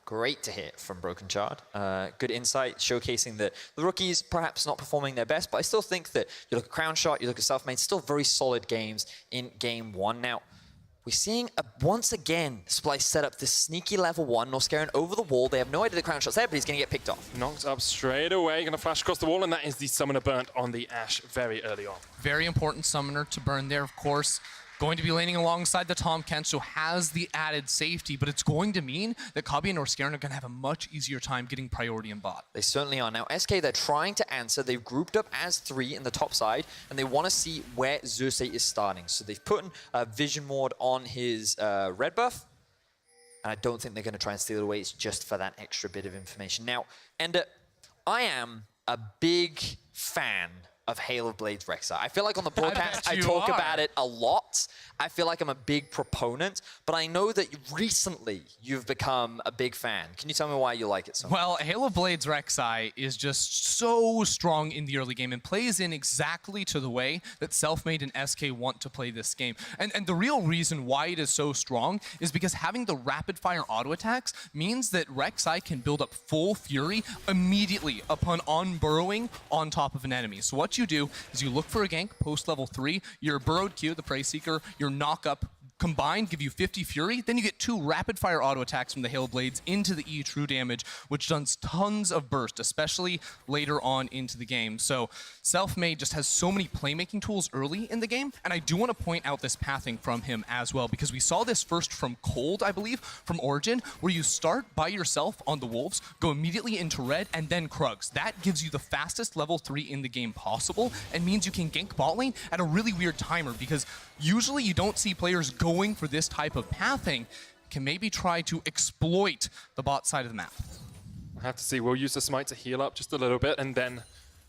Great to hear from Broken Shard. Good insight, showcasing that the rookies perhaps not performing their best, but I still think that you look at Crownshot, you look at Selfmade, still very solid games in game one. Now, we're seeing, once again, Splyce set up this sneaky level 1, Norskeren over the wall. They have no idea that Crownshot's there, but he's going to get picked off. Knocked up straight away, going to flash across the wall, and that is the summoner burnt on the Ashe very early on. Very important summoner to burn there, of course. Going to be laning alongside the Tahm Kench, so has the added safety, but it's going to mean that Kobbe and Norskeren are going to have a much easier time getting priority in bot. They certainly are. Now, SK, they're trying to answer. They've grouped up as 3 in the top side, and they want to see where Xerxe is starting. So they've put a Vision Ward on his red buff, and I don't think they're going to try and steal it away. It's just for that extra bit of information. Now, Ender, I am a big fan of Hail of Blades Rek'Sai. I feel like on the broadcast I talk about it a lot. I feel like I'm a big proponent, but I know that recently you've become a big fan. Can you tell me why you like it so much? Well, Hail of Blades Rek'Sai is just so strong in the early game and plays in exactly to the way that Selfmade and SK want to play this game. And the real reason why it is so strong is because having the rapid fire auto attacks means that Rek'Sai can build up full fury immediately upon on-burrowing on top of an enemy. So what you do is you look for a gank post level 3, your burrowed Q, the Prey Seeker, your knock up combined give you 50 fury, then you get 2 rapid fire auto attacks from the Hail Blades into the E true damage, which does tons of burst, especially later on into the game. So Selfmade just has so many playmaking tools early in the game, and I do want to point out this pathing from him as well, because we saw this first from Cold, I believe, from Origin, where you start by yourself on the Wolves, go immediately into red, and then Krugs. That gives you the fastest level 3 in the game possible, and means you can gank bot lane at a really weird timer, because usually you don't see players going for this type of pathing. Can maybe try to exploit the bot side of the map. We'll have to see. We'll use the smite to heal up just a little bit and then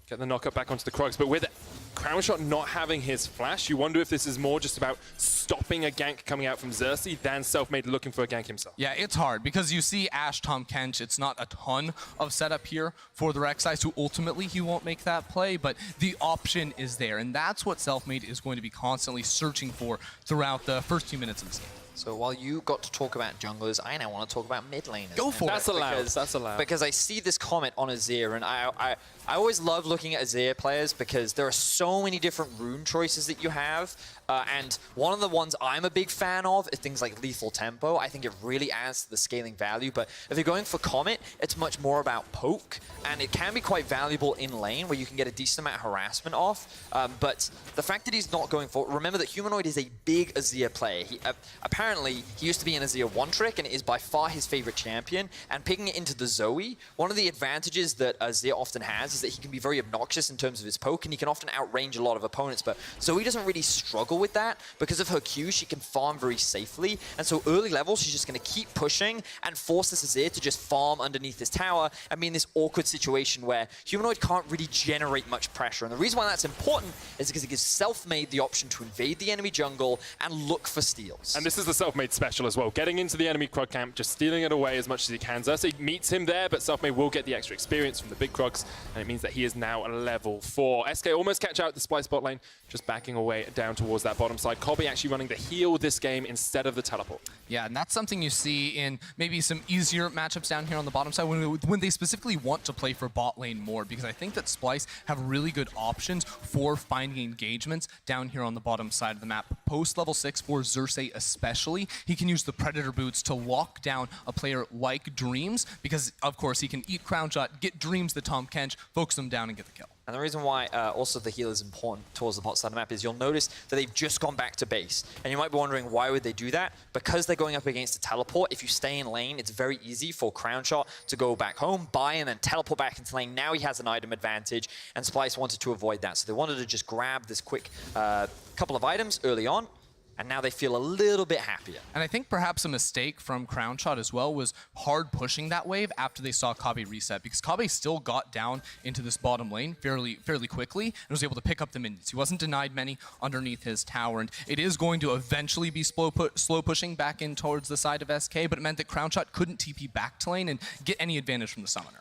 get the knockup back onto the Krugs. But with Crownshot not having his flash, you wonder if this is more just about stopping a gank coming out from Xerxe than Selfmade looking for a gank himself. Yeah, it's hard because you see Ashe, Tahm Kench, it's not a ton of setup here for the Rek'Sai, so ultimately he won't make that play, but the option is there, and that's what Selfmade is going to be constantly searching for throughout the first few minutes of this game. So while you got to talk about junglers, I now want to talk about mid laners. Go for it. That's allowed. That's allowed. Because I see this comment on Azir, and I always love looking at Azir players because there are so many different rune choices that you have. And one of the ones I'm a big fan of is things like Lethal Tempo. I think it really adds to the scaling value. But if you're going for Comet, it's much more about poke. And it can be quite valuable in lane where you can get a decent amount of harassment off. But the fact that he's not going for... Remember that Humanoid is a big Azir player. He, apparently, he used to be an Azir one-trick and is by far his favorite champion. And picking it into the Zoe, one of the advantages that Azir often has is that he can be very obnoxious in terms of his poke, and he can often outrange a lot of opponents. But Zoe doesn't really struggle with that. Because of her Q, she can farm very safely. And so early levels, she's just going to keep pushing and force this Azir to just farm underneath this tower and be in this awkward situation where Humanoid can't really generate much pressure. And the reason why that's important is because it gives Selfmade the option to invade the enemy jungle and look for steals. And this is the Selfmade special as well. Getting into the enemy Krug camp, just stealing it away as much as he can. Xerxe meets him there, but Selfmade will get the extra experience from the big Krugs, and it means that he is now a level 4. SK almost catch out the Splyce bot lane, just backing away down towards that bottom side. Kobbe actually running the heal this game instead of the teleport. Yeah, and that's something you see in maybe some easier matchups down here on the bottom side when they specifically want to play for bot lane more, because I think that Splyce have really good options for finding engagements down here on the bottom side of the map. Post level 6 for Xerxe especially, he can use the Predator boots to lock down a player like Dreams, because of course he can eat Crownshot, get Dreams the Tahm Kench, focus them down and get the kill. And the reason why also the heal is important towards the bot side of the map is you'll notice that they've just gone back to base. And you might be wondering, why would they do that? Because they're going up against a teleport. If you stay in lane, it's very easy for Crownshot to go back home, buy, and then teleport back into lane. Now he has an item advantage, and Splyce wanted to avoid that. So they wanted to just grab this quick couple of items early on, and now they feel a little bit happier. And I think perhaps a mistake from Crownshot as well was hard pushing that wave after they saw Kobbe reset, because Kobbe still got down into this bottom lane fairly quickly and was able to pick up the minions. He wasn't denied many underneath his tower, and it is going to eventually be slow pushing back in towards the side of SK, but it meant that Crownshot couldn't TP back to lane and get any advantage from the summoner.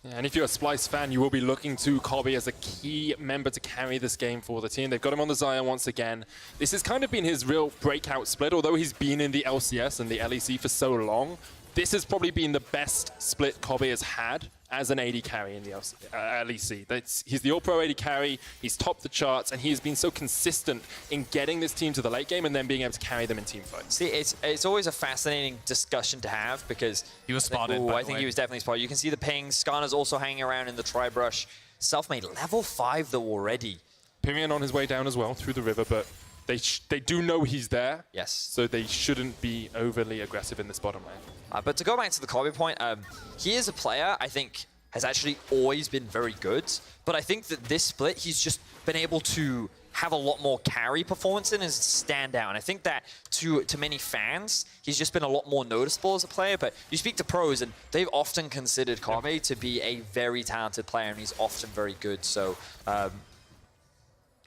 Yeah, and if you're a Splyce fan, you will be looking to Kobbe as a key member to carry this game for the team. They've got him on the Xayah once again. This has kind of been his real breakout split, although he's been in the LCS and the LEC for so long. this has probably been the best split Kobbe has had as an AD carry in the LEC. He's the All-Pro AD carry, he's topped the charts, and he's been so consistent in getting this team to the late game and then being able to carry them in team fights. See, it's always a fascinating discussion to have because... He was spotted, I think he was definitely spotted. You can see the pings. Skarner's also hanging around in the tri-brush. Selfmade, level 5 though already. Pirean on his way down as well through the river, but they do know he's there. Yes. So they shouldn't be overly aggressive in this bottom lane. But to go back to the Kobbe point, he is a player I think has actually always been very good. But I think that this split, he's just been able to have a lot more carry performance in his stand out. And I think that to many fans, he's just been a lot more noticeable as a player. But you speak to pros, and they've often considered Kobbe to be a very talented player, and he's often very good. So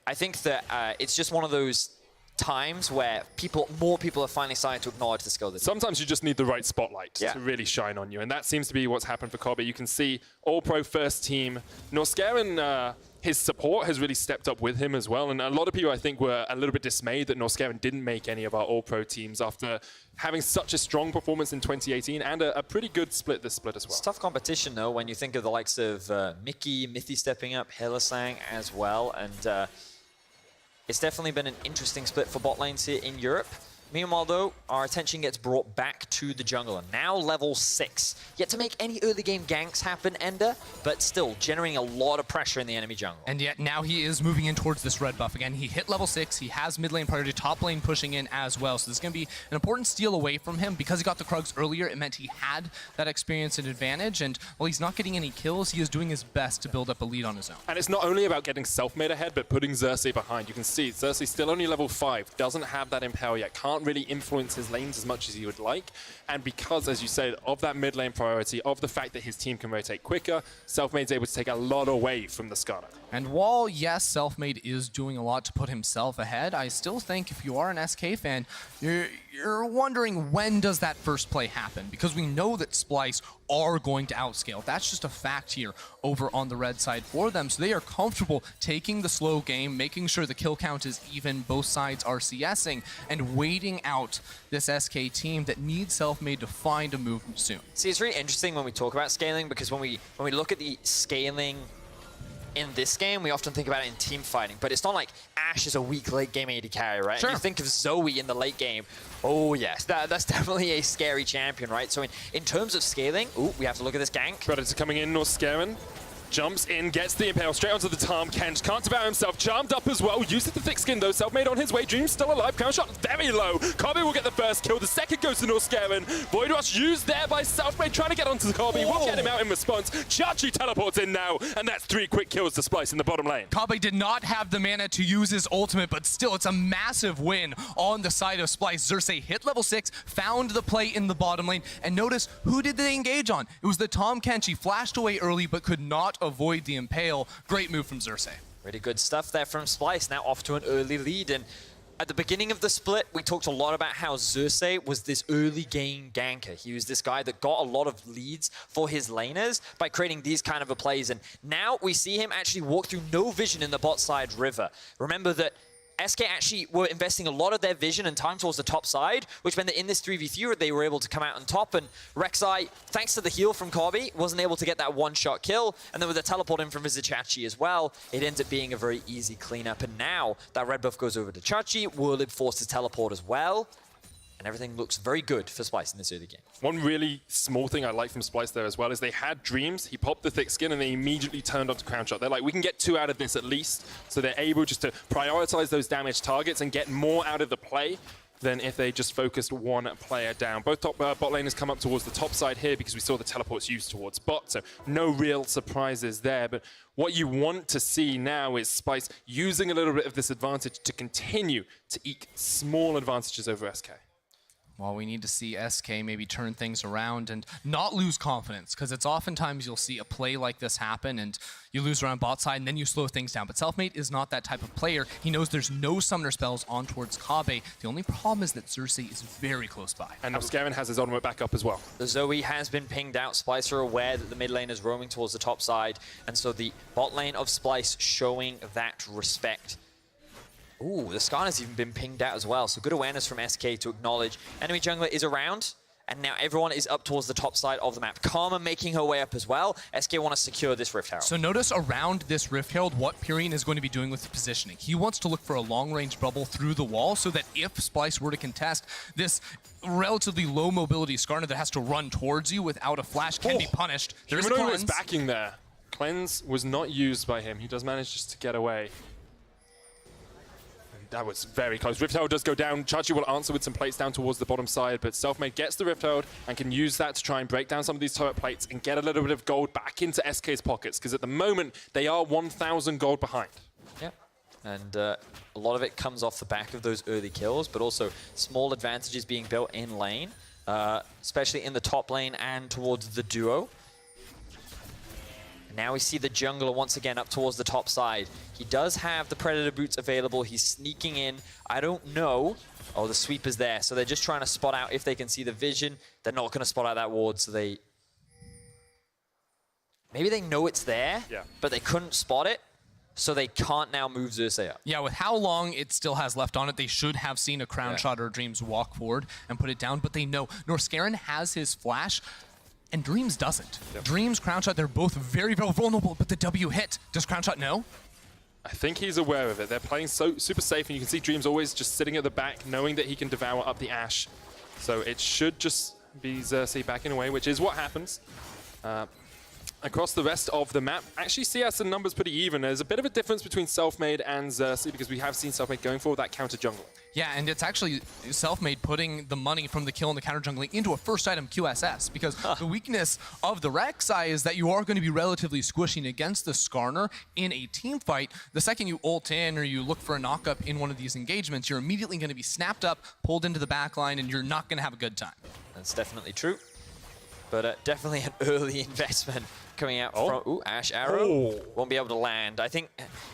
I think that it's just one of those times where more people are finally starting to acknowledge the skill. That sometimes you just need the right spotlight to really shine on you, and that seems to be what's happened for Kobbe. You can see All-Pro first team. Norskeren, his support has really stepped up with him as well, and a lot of people I think were a little bit dismayed that Norskeren didn't make any of our All-Pro teams after having such a strong performance in 2018 and a pretty good split this split as well. It's tough competition though when you think of the likes of Mickey, Mithy stepping up, Hylissang as well, and it's definitely been an interesting split for bot lanes here in Europe. Meanwhile, though, our attention gets brought back to the jungler. Now level 6. Yet to make any early game ganks happen, Ender, but still generating a lot of pressure in the enemy jungle. And yet now he is moving in towards this red buff again. He hit level 6. He has mid lane priority, top lane pushing in as well. So this is going to be an important steal away from him. Because he got the Krugs earlier, it meant he had that experience and advantage. And while he's not getting any kills, he is doing his best to build up a lead on his own. And it's not only about getting Selfmade ahead, but putting Xerxe behind. You can see Xerxe still only level 5, doesn't have that Impale yet, can't really influence his lanes as much as he would like. And because, as you said, of that mid lane priority, of the fact that his team can rotate quicker, Selfmade's able to take a lot away from the Skarner. And while, yes, Selfmade is doing a lot to put himself ahead, I still think if you are an SK fan, you're wondering when does that first play happen? Because we know that Splyce are going to outscale. That's just a fact here over on the red side for them. So they are comfortable taking the slow game, making sure the kill count is even, both sides are CSing, and waiting out this SK team that needs Selfmade to find a move soon. See, it's really interesting when we talk about scaling, because when we look at the scaling in this game, we often think about it in team fighting, but it's not like Ashe is a weak late game AD carry, right? Sure. And you think of Zoe in the late game, oh yes, that's definitely a scary champion, right? So in terms of scaling, we have to look at this gank. Predator coming in, Norskeren jumps in, gets the Impale straight onto the Tahm Kench, can't devour himself, charmed up as well, uses the thick skin though, Selfmade on his way, Dream's still alive, Crownshot very low, Kobbe will get the first kill, the second goes to Norskeren, Void Rush used there by Selfmade, trying to get onto the Kobbe, will get him out in response, Xayah teleports in now, and that's 3 quick kills to Splyce in the bottom lane. Kobbe did not have the mana to use his ultimate, but still, it's a massive win on the side of Splyce. Xerxe hit level 6, found the play in the bottom lane, and notice, who did they engage on? It was the Tahm Kench. He flashed away early, but could not avoid the Impale. Great move from Xerxe. Really good stuff there from Splyce, now off to an early lead. And at the beginning of the split, we talked a lot about how Xerxe was this early game ganker. He was this guy that got a lot of leads for his laners by creating these kind of plays. And now we see him actually walk through no vision in the bot side river. Remember that SK actually were investing a lot of their vision and time towards the top side, which meant that in this 3v3 they were able to come out on top, and Rek'Sai, thanks to the heal from Kobbe, wasn't able to get that one-shot kill, and then with the teleport in from Vizicsacsi as well, it ends up being a very easy cleanup, and now that red buff goes over to Xayah, Werlyb forced to teleport as well, and everything looks very good for Splyce in this early game. One really small thing I like from Splyce there as well is they had Dreams, he popped the thick skin, and they immediately turned onto Crownshot. They're like, we can get 2 out of this at least, so they're able just to prioritize those damaged targets and get more out of the play than if they just focused one player down. Both top bot laners come up towards the top side here because we saw the teleports used towards bot, so no real surprises there. But what you want to see now is Splyce using a little bit of this advantage to continue to eke small advantages over SK. Well, we need to see SK maybe turn things around and not lose confidence, because it's oftentimes you'll see a play like this happen and you lose around bot side and then you slow things down. But Selfmade is not that type of player. He knows there's no summoner spells on towards Kobbe. The only problem is that Xerxe is very close by. And Norskeren has his ultimate back up as well. The Zoe has been pinged out. Splyce are aware that the mid lane is roaming towards the top side, and so the bot lane of Splyce showing that respect. Ooh, the Skarner's even been pinged out as well, so good awareness from SK to acknowledge enemy jungler is around, and now everyone is up towards the top side of the map. Karma making her way up as well. SK want to secure this Rift Herald. So notice around this Rift Herald what Pirean is going to be doing with the positioning. He wants to look for a long-range bubble through the wall so that if Splyce were to contest, this relatively low mobility Skarner that has to run towards you without a flash can be punished. There's Humanoid was backing there. Cleanse was not used by him. He does manage just to get away. That was very close. Rift Herald does go down. Xayah will answer with some plates down towards the bottom side, but Selfmade gets the Rift Herald and can use that to try and break down some of these turret plates and get a little bit of gold back into SK's pockets, because at the moment, they are 1,000 gold behind. Yeah, and a lot of it comes off the back of those early kills, but also small advantages being built in lane, especially in the top lane and towards the duo. Now we see the jungler once again up towards the top side. He does have the Predator boots available. He's sneaking in. I don't know. Oh, the sweep is there. So they're just trying to spot out if they can see the vision. They're not going to spot out that ward, so they... Maybe they know it's there, but they couldn't spot it, so they can't now move Xerxe up. Yeah, with how long it still has left on it, they should have seen a Crownshot or Dreams walk forward and put it down, but they know Norskeren has his flash, and Dreams doesn't. Dreams, Crownshot, they're both very, very vulnerable, but the W hit. Does Crownshot know? I think he's aware of it. They're playing so super safe, and you can see Dreams always just sitting at the back, knowing that he can devour up the Ashe. So it should just be Xerxe backing away, which is what happens. Across the rest of the map, actually CS and numbers pretty even. There's a bit of a difference between Selfmade and Xerxe, because we have seen Selfmade going for that counter jungle. Yeah, and it's actually Selfmade putting the money from the kill and the counter jungling into a first item QSS, because the weakness of the Rek'Sai is that you are going to be relatively squishing against the Skarner in a team fight. The second you ult in or you look for a knock-up in one of these engagements, you're immediately going to be snapped up, pulled into the back line, and you're not going to have a good time. That's definitely true, but definitely an early investment coming out from... Ooh, Ashe Arrow. Won't be able to land. I think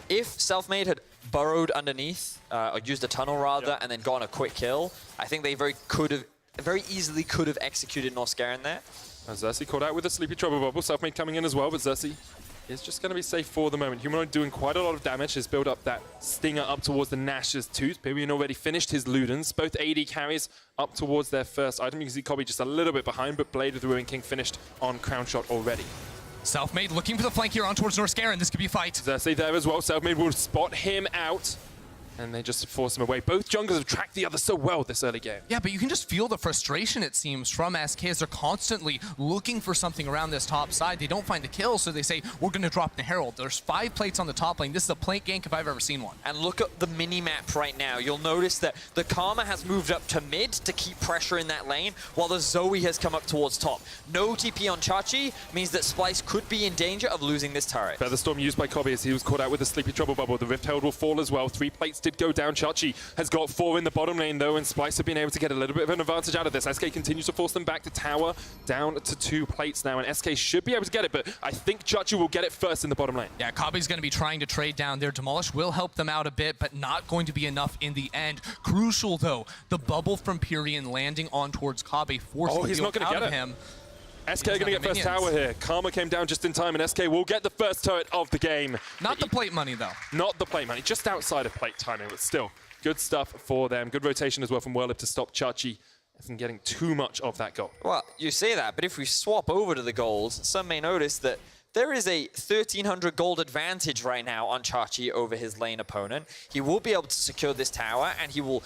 if Selfmade had burrowed underneath, or used a tunnel rather, and then gotten a quick kill, I think they very easily could have executed Norskeren there. Xerxe caught out with a sleepy trouble bubble. Selfmade coming in as well, but Xerxe is just going to be safe for the moment. Humanoid doing quite a lot of damage. Has built up that stinger up towards the Nash's tooth. Pirean already finished his Ludens. Both AD carries up towards their first item. You can see Kobbe just a little bit behind, but Blade of the Ruin King finished on Crownshot already. Selfmade looking for the flank here on towards Norskeren. This could be a fight. Xerxe there as well. Selfmade will spot him out, and they just force him away. Both junglers have tracked the other so well this early game. Yeah, but you can just feel the frustration, it seems, from SK as they're constantly looking for something around this top side. They don't find the kill, so they say, we're going to drop the Herald. There's 5 plates on the top lane. This is a plate gank if I've ever seen one. And look at the mini-map right now. You'll notice that the Karma has moved up to mid to keep pressure in that lane, while the Zoe has come up towards top. No TP on Xayah means that Splyce could be in danger of losing this turret. Featherstorm used by Kobbe as he was caught out with a sleepy trouble bubble. The Rift Herald will fall as well. 3 plates did go down. Xayah has got 4 in the bottom lane though, and Splyce have been able to get a little bit of an advantage out of this. SK continues to force them back to tower, down to 2 plates now, and SK should be able to get it, but I think Xayah will get it first in the bottom lane. Yeah, Kobbe's going to be trying to trade down there. Demolish will help them out a bit, but not going to be enough in the end. Crucial though, the bubble from Pirean landing on towards Kobbe forced he's not going to get him. SK are going to get first tower here. Karma came down just in time, and SK will get the first turret of the game. Not the plate money though. Not the plate money, just outside of plate timing, but still. Good stuff for them. Good rotation as well from Werlyb to stop Xayah from getting too much of that gold. Well, you say that, but if we swap over to the golds, some may notice that there is a 1,300 gold advantage right now on Xayah over his lane opponent. He will be able to secure this tower, and he will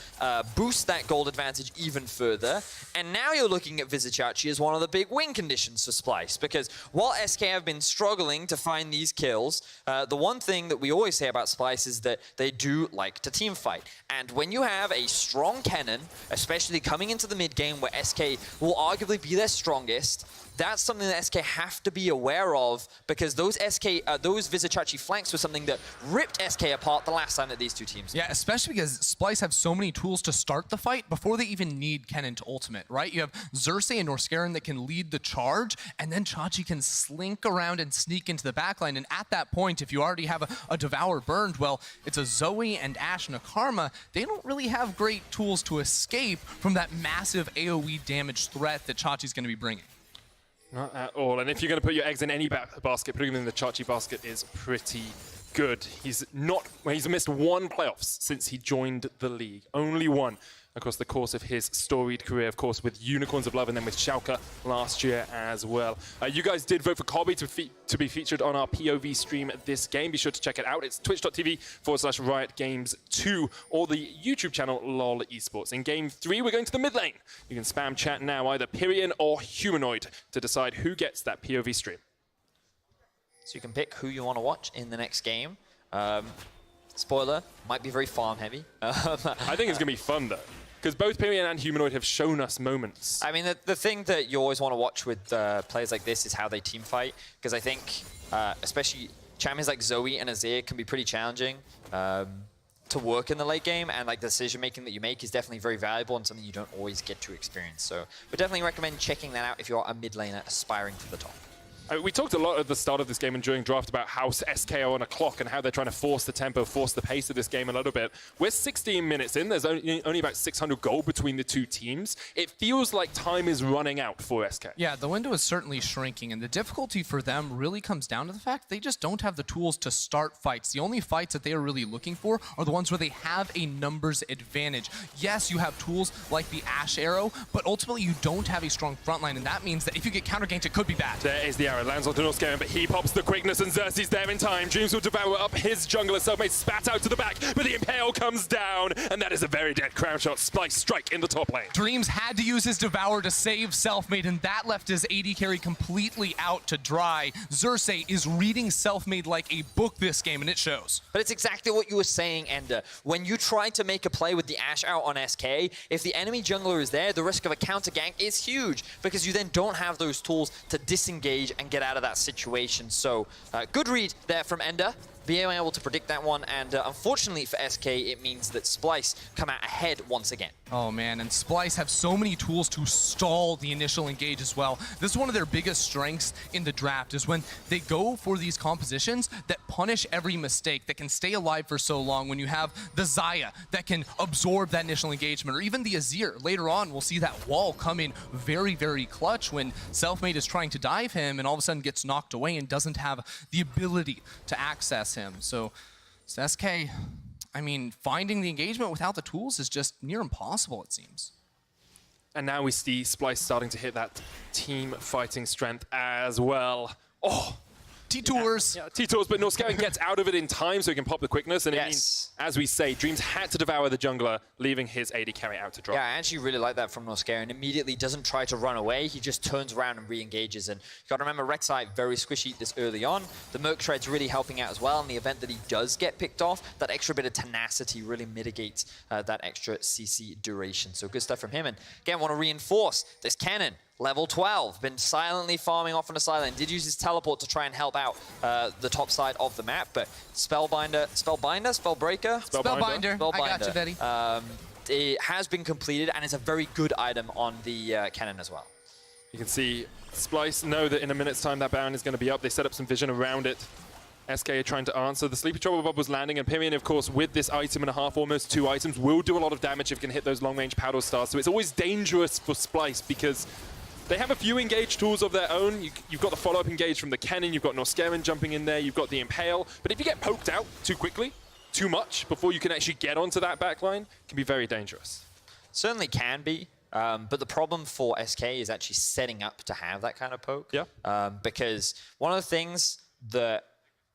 boost that gold advantage even further. And now you're looking at Vizicsacsi as one of the big win conditions for Splyce, because while SK have been struggling to find these kills, the one thing that we always say about Splyce is that they do like to team fight. And when you have a strong Kennen, especially coming into the mid game where SK will arguably be their strongest, that's something that SK have to be aware of, because those Vizicsacsi flanks were something that ripped SK apart the last time that these two teams. Yeah, especially because Splyce have so many tools to start the fight before they even need Kennen to ultimate, right? You have Xerxe and Norskeren that can lead the charge, and then Xayah can slink around and sneak into the backline. And at that point, if you already have a Devour burned, well, it's a Zoe and Ashe and a Karma. They don't really have great tools to escape from that massive AoE damage threat that Xayah's going to be bringing. Not at all. And if you're going to put your eggs in any basket, putting them in the Xayah basket is pretty good. He's missed 1 playoffs since he joined the league. Only 1. across the course of his storied career, of course, with Unicorns of Love and then with Schalke last year as well. You guys did vote for Kobbe to be featured on our POV stream this game. Be sure to check it out. It's twitch.tv/RiotGames2 or the YouTube channel LOL eSports. In Game 3, we're going to the mid lane. You can spam chat now, either Pirean or Humanoid, to decide who gets that POV stream. So you can pick who you want to watch in the next game. Spoiler, might be very farm heavy. I think it's going to be fun, though, because both Pirean and Humanoid have shown us moments. I mean, the thing that you always want to watch with players like this is how they team fight, because I think, especially champions like Zoe and Azir can be pretty challenging to work in the late game, and like the decision-making that you make is definitely very valuable and something you don't always get to experience. So we definitely recommend checking that out if you're a mid laner aspiring to the top. We talked a lot at the start of this game and during draft about how SK are on a clock and how they're trying to force the tempo, force the pace of this game a little bit. We're 16 minutes in. There's only about 600 gold between the two teams. It feels like time is running out for SK. Yeah, the window is certainly shrinking, and the difficulty for them really comes down to the fact they just don't have the tools to start fights. The only fights that they are really looking for are the ones where they have a numbers advantage. Yes, you have tools like the Ashe arrow, but ultimately you don't have a strong frontline, and that means that if you get counter-ganked, it could be bad. There is the arrow. Lands onto Norskeren, but he pops the quickness, and Xerxe's there in time. Dreams will devour up his jungler. Selfmade spat out to the back, but the Impale comes down, and that is a very dead Crownshot. Splyce strike in the top lane. Dreams had to use his Devour to save Selfmade, and that left his AD carry completely out to dry. Xerxe is reading Selfmade like a book this game, and it shows. But it's exactly what you were saying, Ender. When you try to make a play with the Ashe out on SK, if the enemy jungler is there, the risk of a counter gank is huge, because you then don't have those tools to disengage and get out of that situation. So good read there from Ender, being able to predict that one, and unfortunately for SK, it means that Splyce come out ahead once again. Oh man, and Splyce have so many tools to stall the initial engage as well. This is one of their biggest strengths in the draft, is when they go for these compositions that punish every mistake, that can stay alive for so long. When you have the Xayah that can absorb that initial engagement, or even the Azir. Later on, we'll see that wall come in very, very clutch when Selfmade is trying to dive him and all of a sudden gets knocked away and doesn't have the ability to access him. So SK, I mean, finding the engagement without the tools is just near impossible, it seems. And now we see Splyce starting to hit that team fighting strength as well. Oh! T-Tours. Yeah, T-Tours, but Norskeren gets out of it in time so he can pop the quickness, and it means, as we say, Dreams had to devour the jungler, leaving his AD carry out to drop. Yeah, I actually really like that from Norskeren. Immediately doesn't try to run away, he just turns around and re-engages. And you got to remember, Rek'Sai very squishy this early on. The Merc Shred's really helping out as well. In the event that he does get picked off, that extra bit of tenacity really mitigates that extra CC duration. So good stuff from him. And again, want to reinforce this Kennen. Level 12, been silently farming off on the sideline. Did use his teleport to try and help out the top side of the map, but Spellbreaker? Spellbinder. I got you, Betty. It has been completed, and it's a very good item on the Kennen as well. You can see Splyce know that in a minute's time that Baron is going to be up. They set up some vision around it. SK are trying to answer. The Sleepy Trouble Bob was landing, and Pirean, of course, with this item and a half, almost 2 items, will do a lot of damage if he can hit those long-range paddle stars. So it's always dangerous for Splyce because they have a few engage tools of their own. You've got the follow-up engage from the Kennen, you've got Norskeren jumping in there, you've got the Impale. But if you get poked out too quickly, too much, before you can actually get onto that backline, it can be very dangerous. Certainly can be. But the problem for SK is actually setting up to have that kind of poke. Yeah. Because one of the things that,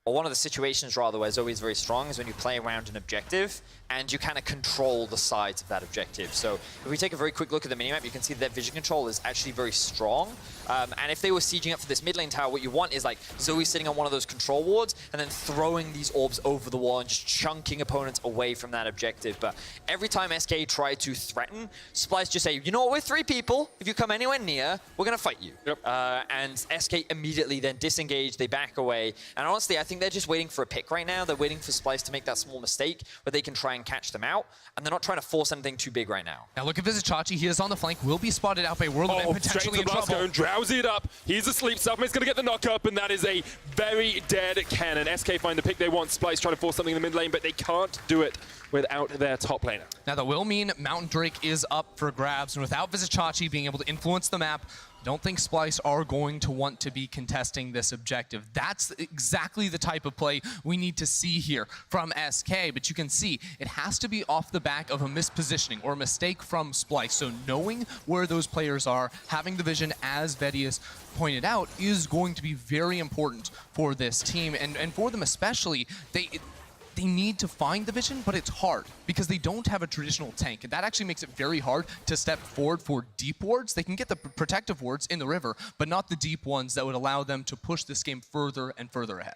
or one of the situations rather, where Zoe is very strong is when you play around an objective and you kind of control the sides of that objective. So if we take a very quick look at the minimap, you can see that vision control is actually very strong. And if they were sieging up for this mid lane tower, what you want is like Zoe sitting on one of those control wards and then throwing these orbs over the wall and just chunking opponents away from that objective. But every time SK try to threaten, Splyce just say, you know what, we're 3 people. If you come anywhere near, we're going to fight you. Yep. And SK immediately then disengage, they back away. And honestly, I think they're just waiting for a pick right now. They're waiting for Splyce to make that small mistake where they can try and catch them out. And they're not trying to force anything too big right now. Now look at Vizicsacsi. He is on the flank, will be spotted out by Werlyb and potentially in trouble. Drowsy it up. He's asleep. Selfmade's going to get the knock up, and that is a very dead Kennen. SK find the pick they want. Splyce trying to force something in the mid lane, but they can't do it. without their top laner. Now that will mean Mountain Drake is up for grabs, and without Vizicsacsi being able to influence the map, I don't think Splyce are going to want to be contesting this objective. That's exactly the type of play we need to see here from SK, but you can see it has to be off the back of a mispositioning or a mistake from Splyce. So knowing where those players are, having the vision, as Vedius pointed out, is going to be very important for this team, and for them especially. They need to find the vision, but it's hard because they don't have a traditional tank. And that actually makes it very hard to step forward for deep wards. They can get the protective wards in the river, but not the deep ones that would allow them to push this game further and further ahead.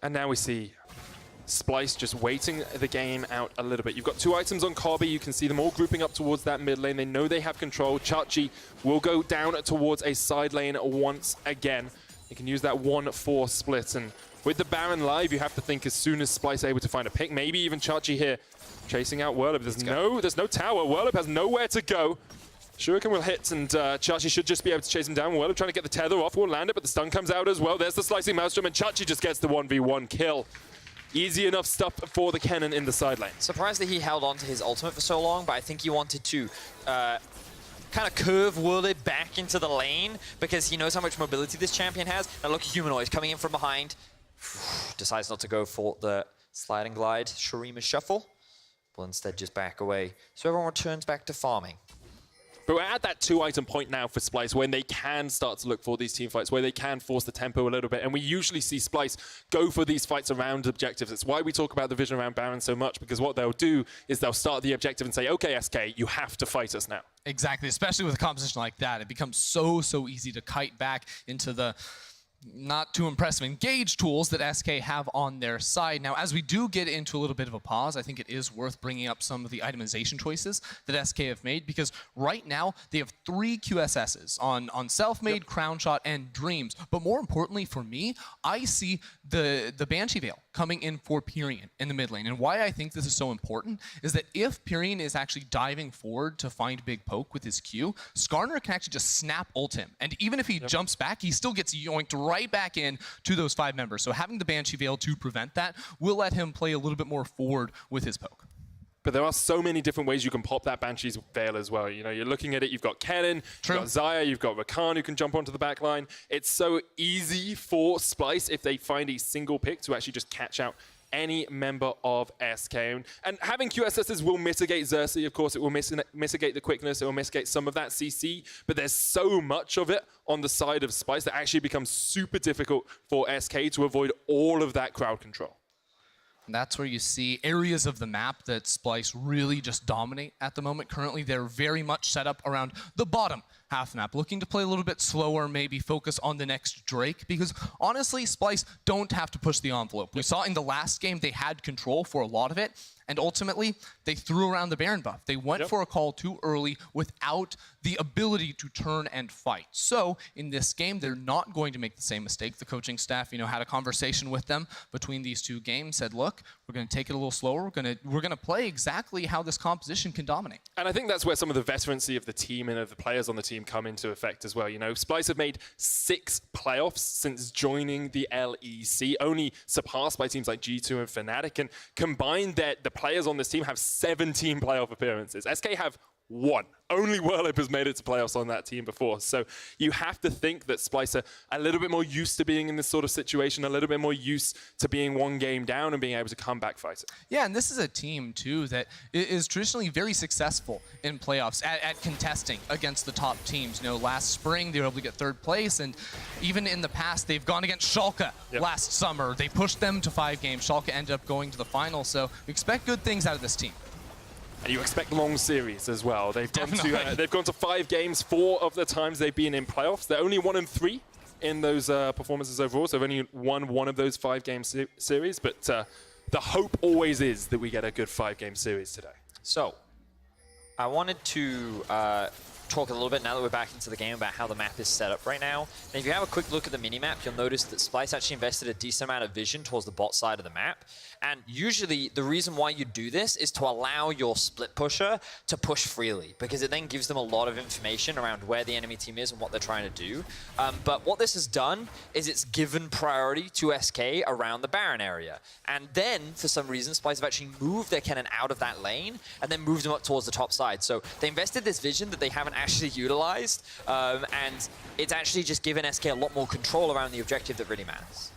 And now we see Splyce just waiting the game out a little bit. You've got 2 items on Kobbe. You can see them all grouping up towards that mid lane. They know they have control. Xerxe will go down towards a side lane once again. You can use that 1-4 split, and with the Baron live, you have to think as soon as Splyce able to find a pick, maybe even Xerxe here chasing out Werlyb. There's no tower. Werlyb has nowhere to go. Shuriken will hit, and Xerxe should just be able to chase him down. Werlyb trying to get the tether off, will land it, but the stun comes out as well. There's the slicing maelstrom, and Xerxe just gets the 1v1 kill. Easy enough stuff for the Kennen in the side lane. Surprised that he held on to his ultimate for so long, but I think he wanted to kind of curve Werlyb back into the lane because he knows how much mobility this champion has. And look, Humanoid coming in from behind. Decides not to go for the sliding glide, Shurima shuffle. Will instead just back away. So everyone returns back to farming. But we're at that 2-item point now for Splyce when they can start to look for these team fights, where they can force the tempo a little bit. And we usually see Splyce go for these fights around objectives. It's why we talk about the vision around Baron so much, because what they'll do is they'll start the objective and say, okay, SK, you have to fight us now. Exactly, especially with a composition like that. It becomes so easy to kite back into the not too impressive engage tools that SK have on their side. Now, as we do get into a little bit of a pause, I think it is worth bringing up some of the itemization choices that SK have made, because right now they have 3 QSSs on Selfmade, Crownshot, and Dreams. But more importantly for me, I see the Banshee Veil coming in for Pirean in the mid lane. And why I think this is so important is that if Pirean is actually diving forward to find Big Poke with his Q, Skarner can actually just snap ult him. And even if he jumps back, he still gets yoinked right back in to those 5 members. So having the Banshee Veil to prevent that will let him play a little bit more forward with his poke. But there are so many different ways you can pop that Banshee's Veil as well. You know, you're looking at it, you've got Kennen, you've got Xayah, you've got Rakan who can jump onto the back line. It's so easy for Splyce, if they find a single pick, to actually just catch out any member of SK. And having QSSs will mitigate Xerxe, of course. It will mitigate the quickness, it will mitigate some of that CC, but there's so much of it on the side of Splyce that actually becomes super difficult for SK to avoid all of that crowd control. And that's where you see areas of the map that Splyce really just dominate at the moment. Currently, they're very much set up around the bottom half map, looking to play a little bit slower, maybe focus on the next Drake, because honestly, Splyce don't have to push the envelope. We saw in the last game they had control for a lot of it, and ultimately, they threw around the Baron buff. They went for a call too early without the ability to turn and fight. So in this game, they're not going to make the same mistake. The coaching staff, had a conversation with them between these 2 games, said, look, we're going to take it a little slower. We're going to play exactly how this composition can dominate. And I think that's where some of the veterancy of the team and of the players on the team come into effect as well. Splyce have made 6 playoffs since joining the LEC, only surpassed by teams like G2 and Fnatic, and combined the players on this team have 17 playoff appearances. SK have 1. Only Werlyb has made it to playoffs on that team before. So you have to think that Splyce are a little bit more used to being in this sort of situation, a little bit more used to being 1 game down and being able to come back fighting. Yeah, and this is a team, too, that is traditionally very successful in playoffs at contesting against the top teams. Last spring, they were able to get 3rd place, and even in the past, they've gone against Schalke last summer. They pushed them to 5 games. Schalke ended up going to the final, so we expect good things out of this team. And you expect long series as well. They've gone to 5 games 4 of the times they've been in playoffs. They're only 1-3 in those performances overall, so they've only won 1 of those 5-game series. But the hope always is that we get a good 5-game series today. So I wanted to talk a little bit now that we're back into the game about how the map is set up right now. And if you have a quick look at the minimap, you'll notice that Splyce actually invested a decent amount of vision towards the bot side of the map. And usually the reason why you do this is to allow your split pusher to push freely, because it then gives them a lot of information around where the enemy team is and what they're trying to do. But what this has done is it's given priority to SK around the Baron area. And then, for some reason, Splyce have actually moved their Kennen out of that lane and then moved them up towards the top side. So they invested this vision that they haven't actually utilized, and it's actually just given SK a lot more control around the objective that really matters.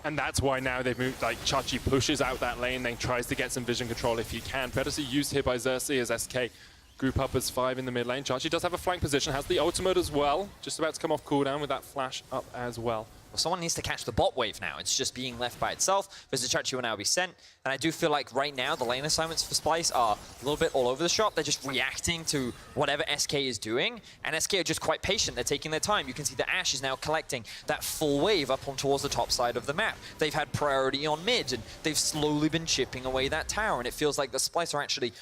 And that's why now they've moved, like, Xayah pushes out that lane, then tries to get some vision control if he can. Predator used here by Xerxe as SK group up as 5 in the mid lane. Xayah does have a flank position, has the ultimate as well. Just about to come off cooldown with that flash up as well. Well, someone needs to catch the bot wave now. It's just being left by itself. Vizicsacsi will now be sent. And I do feel like right now the lane assignments for Splyce are a little bit all over the shop. They're just reacting to whatever SK is doing. And SK are just quite patient. They're taking their time. You can see that Ashe is now collecting that full wave up on towards the top side of the map. They've had priority on mid, and they've slowly been chipping away that tower. And it feels like the Splyce are actually,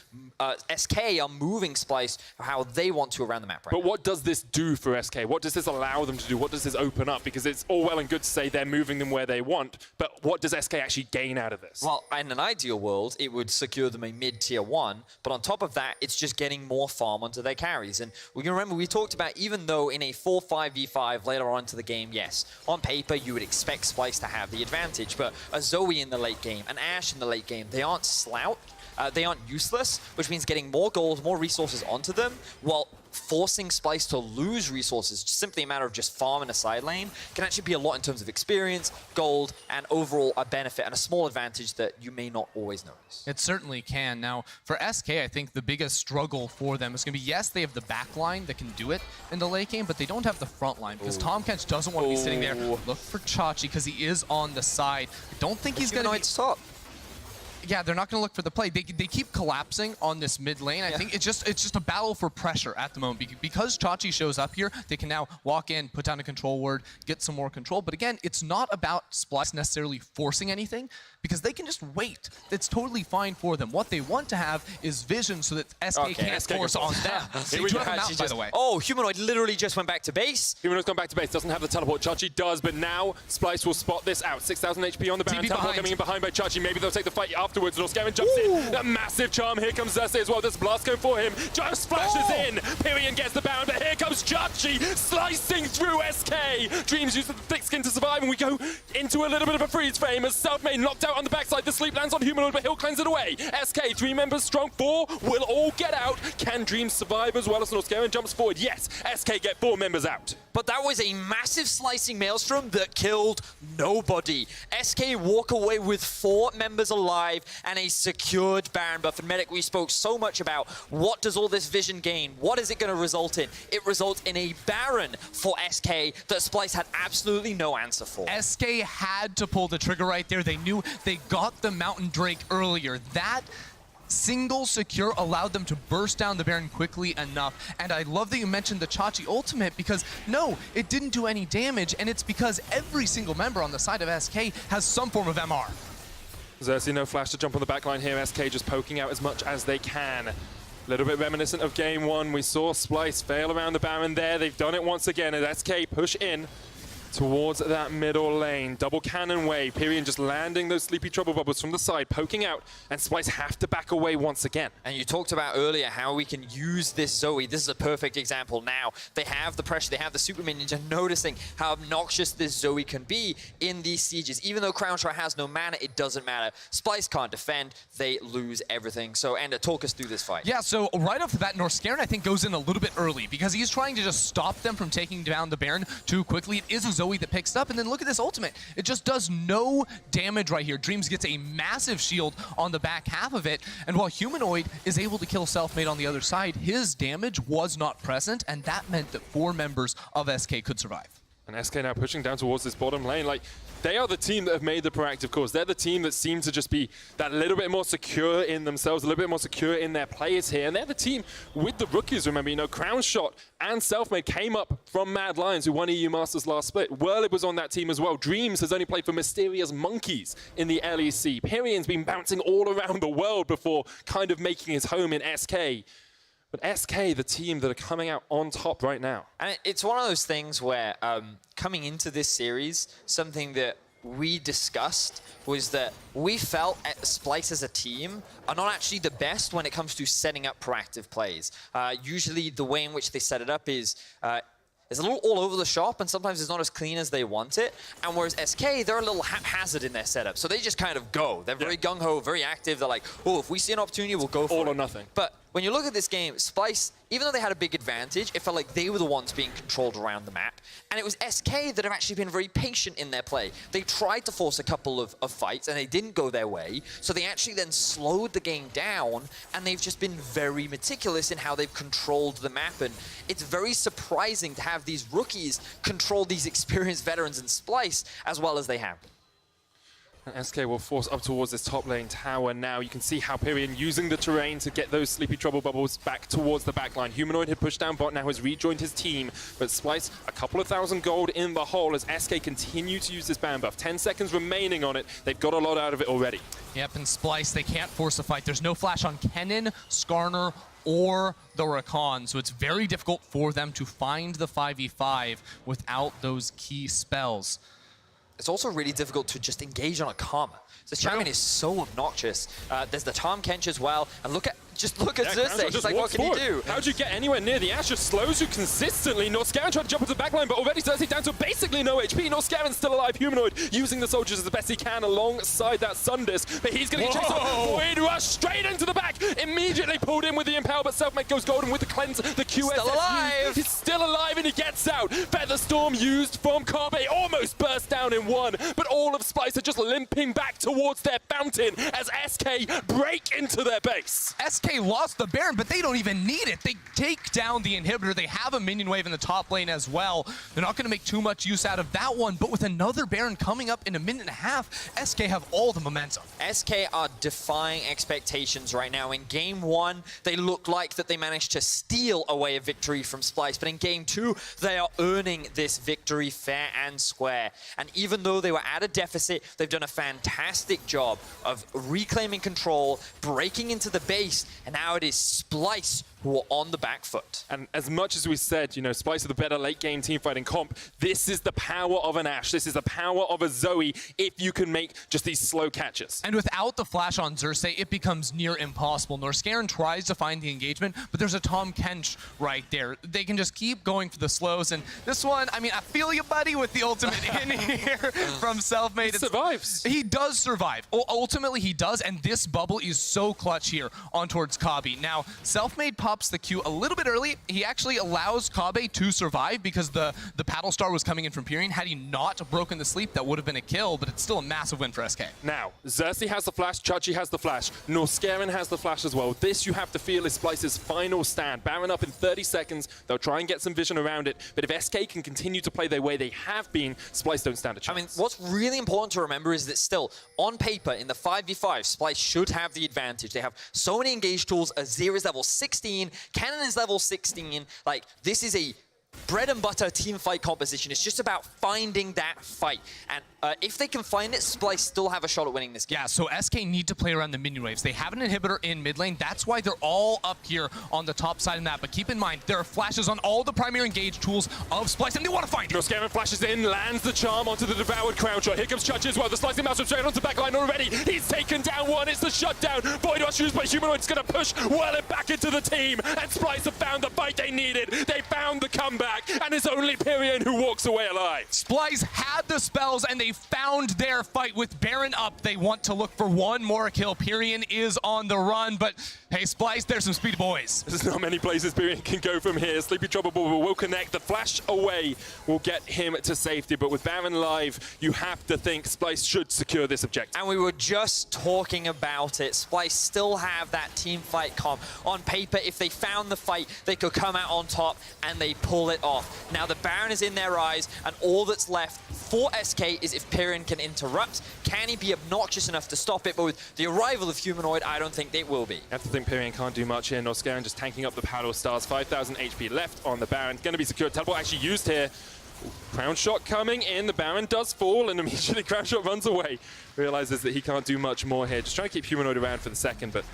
SK are moving Splyce how they want to around the map right now. But what does this do for SK? What does this allow them to do? What does this open up? Because it's all well and good to say they're moving them where they want, but what does SK actually gain out of this? Well, in an ideal world, it would secure them a mid-tier 1, but on top of that, it's just getting more farm onto their carries. And we can remember, we talked about, even though in a 4-5v5 later on into the game, yes, on paper, you would expect Splyce to have the advantage, but a Zoe in the late game, an Ashe in the late game, they aren't slouch, they aren't useless, which means getting more gold, more resources onto them, while forcing Splyce to lose resources, just simply a matter of just farming a side lane, can actually be a lot in terms of experience, gold, and overall a benefit and a small advantage that you may not always notice. It certainly can. Now, for SK, I think the biggest struggle for them is going to be, yes, they have the back line that can do it in the late game, but they don't have the front line, because Tahm Kench doesn't want to be sitting there. Look for Xayah, because he is on the side. I don't think he's going to be... Stop. Yeah, they're not going to look for the play. They keep collapsing on this mid lane. I think it's just a battle for pressure at the moment. Because Xayah shows up here, they can now walk in, put down a control word, get some more control. But again, it's not about Splyce necessarily forcing anything, because they can just wait. It's totally fine for them. What they want to have is vision so that SK can't force on them. They do have out, by the way. Oh, Humanoid literally just went back to base. Humanoid's gone back to base, doesn't have the teleport. Xayah does, but now Splyce will spot this out. 6,000 HP on the Baron, teleport coming in behind by Xayah. Maybe they'll take the fight afterwards. Norskeren jumps in. A massive charm. Here comes Xerxe as well. There's blast going for him. Just flashes in. Pirean gets the Baron, but here comes Xayah slicing through SK. Dreams uses the thick skin to survive, and we go into a little bit of a freeze frame as Selfmade knocked out on the backside. The sleep lands on Humanoid, but he'll cleanse it away. SK, 3 members strong, 4 will all get out. Can Dreams survive as well as Norskeren jumps forward? Yes, SK get 4 members out. But that was a massive slicing maelstrom that killed nobody. SK walk away with 4 members alive and a secured Baron buff. And Medic, we spoke so much about what does all this vision gain? What is it going to result in? It results in a Baron for SK that Splyce had absolutely no answer for. SK had to pull the trigger right there. They knew they got the Mountain Drake earlier. That single secure allowed them to burst down the Baron quickly enough. And I love that you mentioned the Xayah ultimate, because no, it didn't do any damage, and it's because every single member on the side of SK has some form of MR. Xerxe, no flash to jump on the backline here. SK just poking out as much as they can. A little bit reminiscent of game 1. We saw Splyce fail around the Baron there. They've done it once again as SK push in towards that middle lane. Double cannon wave. Pirean just landing those sleepy trouble bubbles from the side, poking out, and Splyce have to back away once again. And you talked about earlier how we can use this Zoe. This is a perfect example now. They have the pressure, they have the super minions, and noticing how obnoxious this Zoe can be in these sieges. Even though Crownshot has no mana, it doesn't matter. Splyce can't defend, they lose everything. So, Ender, talk us through this fight. Yeah, so right off the bat, Norskeren, I think, goes in a little bit early, because he's trying to just stop them from taking down the Baron too quickly. It is a Zoe that picks up, and then look at this ultimate. It just does no damage right here. Dreams gets a massive shield on the back half of it, and while Humanoid is able to kill Selfmade on the other side, his damage was not present, and that meant that 4 members of SK could survive. And SK now pushing down towards this bottom lane. Like, they are the team that have made the proactive calls. They're the team that seem to just be that little bit more secure in themselves, a little bit more secure in their players here. And they're the team with the rookies, remember, you know, Crownshot and Selfmade came up from Mad Lions, who won EU Masters last split. Werlyb was on that team as well. Dreams has only played for Mysterious Monkeys in the LEC. Pirean's been bouncing all around the world before kind of making his home in SK. But SK, the team that are coming out on top right now. And it's one of those things where coming into this series, something that we discussed was that we felt Splyce as a team are not actually the best when it comes to setting up proactive plays. Usually the way in which they set it up is it's a little all over the shop, and sometimes it's not as clean as they want it. And whereas SK, they're a little haphazard in their setup. So they just kind of go. They're very gung-ho, very active. They're like, oh, if we see an opportunity, we'll go for it. All or nothing. But when you look at this game, Splyce, even though they had a big advantage, it felt like they were the ones being controlled around the map. And it was SK that have actually been very patient in their play. They tried to force a couple of fights, and they didn't go their way. So they actually then slowed the game down, and they've just been very meticulous in how they've controlled the map. And it's very surprising to have these rookies control these experienced veterans in Splyce as well as they have. And SK will force up towards this top lane tower now. You can see how Pirean using the terrain to get those Sleepy Trouble bubbles back towards the backline. Humanoid had pushed down bot, now has rejoined his team. But Splyce, a couple of thousand gold in the hole as SK continue to use this ban buff. 10 seconds remaining on it. They've got a lot out of it already. Yep, and Splyce, they can't force a fight. There's no flash on Kennen, Skarner, or the Rakan, so it's very difficult for them to find the 5v5 without those key spells. It's also really difficult to just engage on a karma. This champion is so obnoxious. There's the Tahm Kench as well, and look at Xerxe. He's like, what can he do? How'd you get anywhere near the Ashe? Just slows you consistently. Norskeren tried to jump into the backline, but already Xerxe down to basically no HP. Norskaren's still alive. Humanoid using the soldiers as the best he can alongside that Sundis, but he's going to get chased up. Void Rush straight into the back. Immediately pulled in with the Impale, but Selfmade goes golden with the cleanse. The QS. Still alive. He's still alive, and he gets out. Featherstorm used from Kobbe. Almost burst down in one, but all of Splyce are just limping back towards their fountain as SK break into their base. SK lost the Baron, but they don't even need it. They take down the inhibitor. They have a minion wave in the top lane as well. They're not going to make too much use out of that one, but with another Baron coming up in a minute and a half, SK have all the momentum. SK are defying expectations right now. In game one, they looked like that they managed to steal away a victory from Splyce, but in game two, they are earning this victory fair and square. And even though they were at a deficit, they've done a fantastic job of reclaiming control, breaking into the base, and now it is Splyce who are on the back foot. And as much as we said, you know, Splyce are the better late game team fighting comp, this is the power of an Ashe. This is the power of a Zoe if you can make just these slow catches. And without the flash on Xerxe, it becomes near impossible. Norskeren tries to find the engagement, but there's a Tahm Kench right there. They can just keep going for the slows, and this one, I mean, I feel you, buddy, with the ultimate in here from Selfmade. He survives. He does survive. Ultimately, he does, and this bubble is so clutch here on towards Kobbe. Now, Selfmade pops the Q a little bit early. He actually allows Kobbe to survive because the paddle star was coming in from Pirean. Had he not broken the sleep, that would have been a kill, but it's still a massive win for SK. Now, Xerxe has the flash, Chachi has the flash, Norskeren has the flash as well. This, you have to feel, is Splyce's final stand. Baron up in 30 seconds. They'll try and get some vision around it, but if SK can continue to play the way they have been, Splyce don't stand a chance. I mean, what's really important to remember is that still, on paper, in the 5v5, Splyce should have the advantage. They have so many engage tools. Azir is level 16, Kennen is level 16. Like, this is a bread and butter team fight composition. It's just about finding that fight. And if they can find it, Splyce still have a shot at winning this game. Yeah, so SK need to play around the minion waves. They have an inhibitor in mid lane. That's why they're all up here on the top side of that. But keep in mind, there are flashes on all the primary engage tools of Splyce, and they want to find it. Norskeren flashes in, lands the charm onto the devoured Crownshot. Here comes Chachi as well. The slicing mouse from straight onto the backline already. He's taken down one. It's the shutdown. Void Rush used by Humanoid's going to push Werlyb back into the team. And Splyce have found the fight they needed. They found the comeback. And it's only Pirean who walks away alive. Splyce had the spells, and they found their fight with Baron up. They want to look for one more kill. Pirean is on the run, but hey, Splyce, there's some speedy boys. There's not many places Pirean can go from here. Sleepy Trouble will connect. The flash away will get him to safety, but with Baron live, you have to think Splyce should secure this objective. And we were just talking about it. Splyce still have that team fight comp. On paper, if they found the fight, they could come out on top, and they pull it off. Now the Baron is in their eyes, and all that's left for SK is if Pirean can interrupt. Can he be obnoxious enough to stop it? But with the arrival of Humanoid, I don't think they will be. I have to think Pirean can't do much here. Norskeren just tanking up the paddle stars. 5,000 HP left on the Baron. Going to be secured. Teleport actually used here. Crownshot coming in. The Baron does fall, and immediately Crownshot runs away. Realizes that he can't do much more here. Just trying to keep Humanoid around for the second, but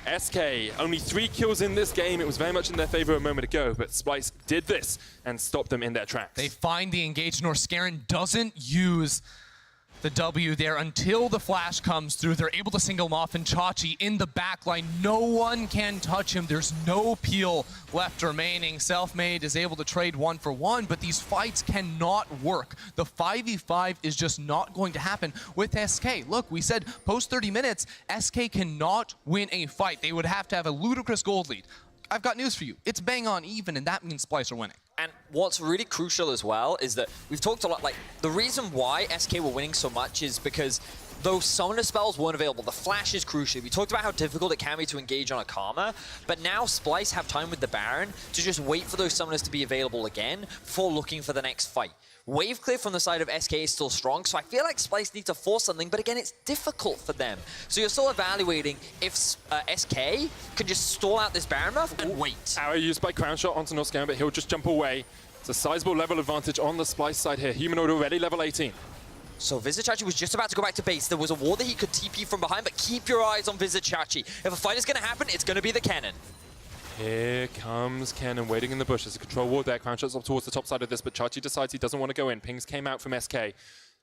SK, only 3 kills in this game. It was very much in their favor a moment ago, but Splyce did this and stopped them in their tracks. They find the engage. Norskeren doesn't use the W there until the flash comes through. They're able to single him off, and Xayah in the backline. No one can touch him. There's no peel left remaining. Selfmade is able to trade 1 for 1, but these fights cannot work. The 5v5 is just not going to happen with SK. Look, we said post 30 minutes, SK cannot win a fight. They would have to have a ludicrous gold lead. I've got news for you. It's bang on even, and that means Splyce are winning. And what's really crucial as well is that we've talked a lot, like, the reason why SK were winning so much is because those summoner spells weren't available. The flash is crucial. We talked about how difficult it can be to engage on a Karma, but now Splyce have time with the Baron to just wait for those summoners to be available again before looking for the next fight. Wave clear from the side of SK is still strong, so I feel like Splyce need to force something, but again, it's difficult for them. So you're still evaluating if SK can just stall out this Baron buff and wait. Arrow used by Crownshot onto Norskeren, but he'll just jump away. It's a sizable level advantage on the Splyce side here. Humanoid already level 18. So Vizicsacsi was just about to go back to base. There was a ward that he could TP from behind, but keep your eyes on Vizicsacsi. If a fight is going to happen, it's going to be the Kennen. Here comes Kennen waiting in the bushes. A control ward there. Crownshot's up towards the top side of this, but Xayah decides he doesn't want to go in. Pings came out from SK.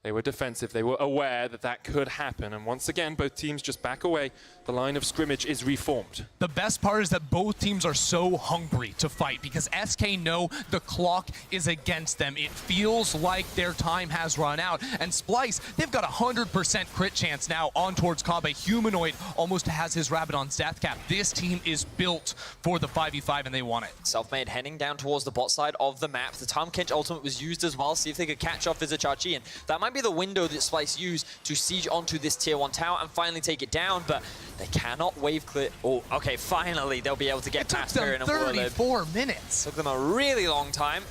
They were defensive. They were aware that that could happen. And once again, both teams just back away. The line of scrimmage is reformed. The best part is that both teams are so hungry to fight because SK know the clock is against them. It feels like their time has run out. And Splyce, they've got a 100% crit chance now on towards Kobbe. Humanoid almost has his Rabadon's death cap. This team is built for the 5v5 and they want it. Selfmade heading down towards the bot side of the map. The Tahm Kench ultimate was used as well. See if they could catch off Vizicsacsi, and that might be the window that Splyce used to siege onto this tier 1 tower and finally take it down, but they cannot wave clear. Oh, okay, finally they'll be able to get past Pirean and Werlyb. 34 minutes. Took them a really long time.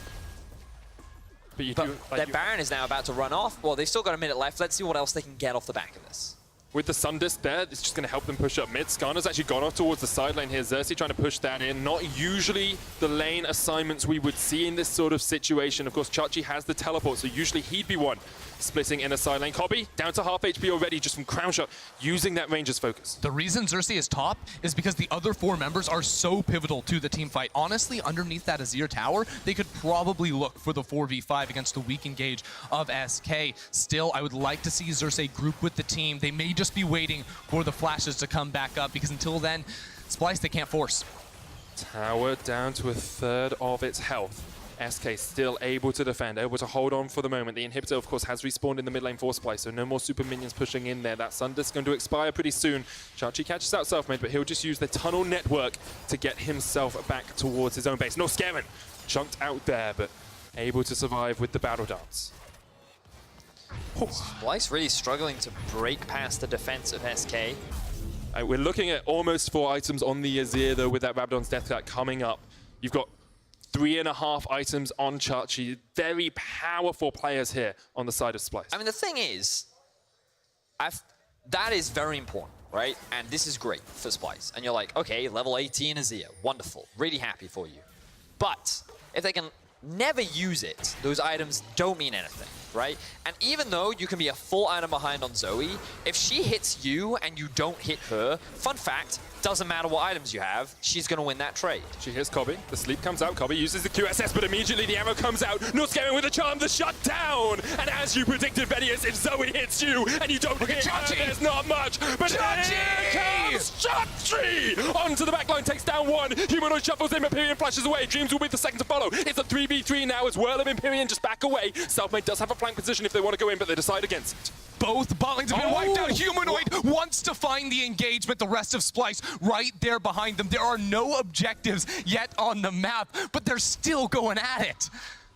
But Their Baron is now about to run off. Well, they've still got a minute left. Let's see what else they can get off the back of this. with the Sun Disc there, it's just going to help them push up mid. Skarner's actually gone off towards the side lane here. Xerxe trying to push that in. Not usually the lane assignments we would see in this sort of situation. Of course, Xayah has the teleport, so usually he'd be one splitting in a side lane. Kobbe down to half HP already just from Crownshot, using that ranger's focus. The reason Xerxe is top is because the other four members are so pivotal to the team fight. Honestly, underneath that Azir tower, they could probably look for the 4v5 against the weak engage of SK. Still, I would like to see Xerxe group with the team. They may just be waiting for the flashes to come back up, because until then, Splyce, they can't force. Tower down to a third of its health. SK still able to defend, able to hold on for the moment. The inhibitor, of course, has respawned in the mid lane for Splyce, so no more super minions pushing in there. That Sun Disc going to expire pretty soon. Xayah catches out Selfmade, but he'll just use the tunnel network to get himself back towards his own base. Norskeren chunked out there, but able to survive with the battle dance. Splyce really struggling to break past the defense of SK. We're looking at almost 4 items on the Azir, though, with that Rabadon's Death Cat coming up. You've got 3.5 items on Xayah. Very powerful players here on the side of Splyce. I mean, the thing is, that is very important, right? And this is great for Splyce. And you're like, okay, level 18 Azir, wonderful, really happy for you. But if they can never use it, those items don't mean anything, right? And even though you can be a full item behind on Zoe, if she hits you and you don't hit her, fun fact, doesn't matter what items you have, she's going to win that trade. She hits Kobbe, the sleep comes out, Kobbe uses the QSS, but immediately the arrow comes out. Norskeren with a charm, the shutdown! And as you predicted, Vedius, if Zoe hits you and you don't hit her, there's not much. But here comes Xayah! Onto the backline, takes down one. Humanoid shuffles in, Pirean flashes away. Dreams will be the second to follow. It's a 3v3 now as Werlyb and Pirean just back away. Selfmade does have a flank position if they want to go in, but they decide against it. Both bot lanes have been wiped out. Humanoid wants to find the engagement. The rest of Splyce right there behind them. There are no objectives yet on the map, but they're still going at it.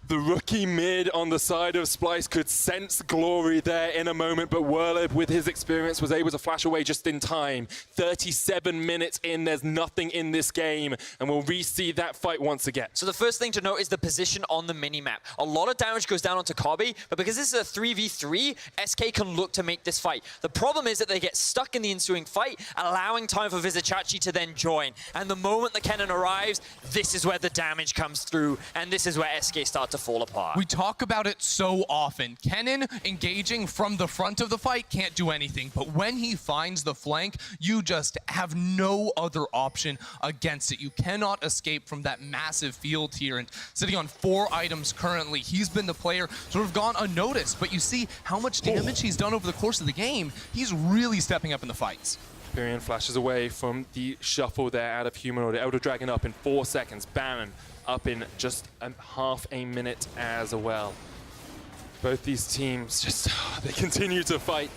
The rookie mid on the side of Splyce could sense glory there in a moment, but Werlyb, with his experience, was able to flash away just in time. 37 minutes in, there's nothing in this game, and we'll re-see that fight once again. So the first thing to note is the position on the minimap. A lot of damage goes down onto Kobbe, but because this is a 3v3, SK can look to make this fight. The problem is that they get stuck in the ensuing fight, allowing time for Vizicsacsi to then join. And the moment the Kennen arrives, this is where the damage comes through, and this is where SK start to fall apart. We talk about it so often. Kennen engaging from the front of the fight can't do anything, but when he finds the flank, you just have no other option against it. You cannot escape from that massive field here, and sitting on 4 items currently, he's been the player sort of gone unnoticed, but you see how much damage he's done over the course of the game. He's really stepping up in the fights. Pirean flashes away from the shuffle there out of Humanoid. Elder Dragon up in 4 seconds. Baron up in just half a minute as well. Both these teams just, they continue to fight